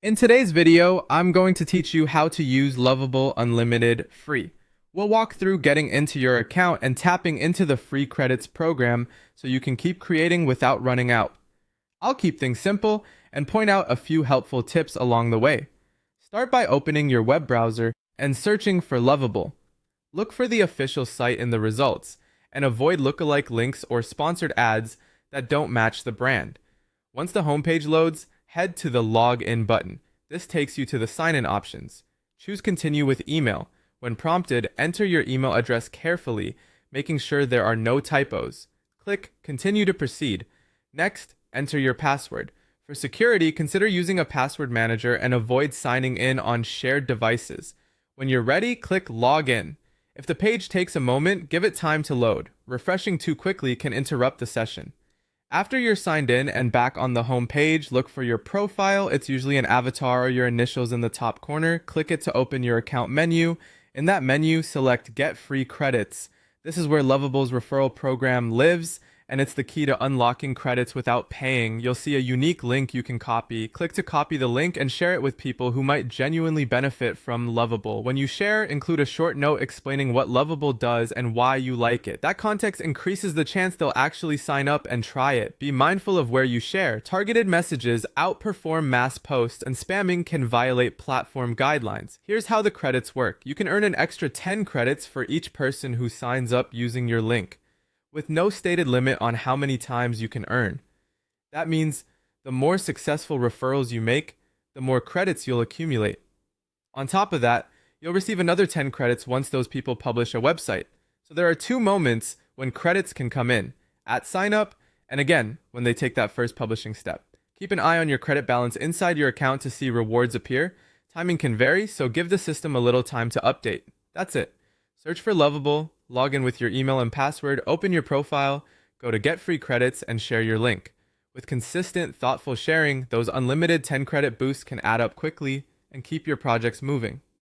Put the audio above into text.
In today's video, I'm going to teach you how to use Lovable Unlimited free. We'll walk through getting into your account and tapping into the free credits program so you can keep creating without running out. I'll keep things simple and point out a few helpful tips along the way. Start by opening your web browser and searching for Lovable. Look for the official site in the results and avoid lookalike links or sponsored ads that don't match the brand. Once the homepage loads, head to the Login button. This takes you to the sign-in options. Choose Continue with Email. When prompted, enter your email address carefully, making sure there are no typos. Click Continue to proceed. Next, enter your password. For security, consider using a password manager and avoid signing in on shared devices. When you're ready, click Login. If the page takes a moment, give it time to load. Refreshing too quickly can interrupt the session. After you're signed in and back on the home page, look for your profile. It's usually an avatar or your initials in the top corner. Click it to open your account menu. In that menu, select Get Free Credits. This is where Lovable's referral program lives, and it's the key to unlocking credits without paying. You'll see a unique link you can copy. Click to copy the link and share it with people who might genuinely benefit from Lovable. When you share, include a short note explaining what Lovable does and why you like it. That context increases the chance they'll actually sign up and try it. Be mindful of where you share. Targeted messages outperform mass posts, and spamming can violate platform guidelines. Here's how the credits work. You can earn an extra 10 credits for each person who signs up using your link, with no stated limit on how many times you can earn. That means the more successful referrals you make, the more credits you'll accumulate. On top of that, you'll receive another 10 credits once those people publish a website. So there are two moments when credits can come in: at sign up, and again, when they take that first publishing step. Keep an eye on your credit balance inside your account to see rewards appear. Timing can vary, so give the system a little time to update. That's it. Search for Lovable, log in with your email and password, open your profile, go to Get Free Credits, and share your link. With consistent, thoughtful sharing, those unlimited 10 credit boosts can add up quickly and keep your projects moving.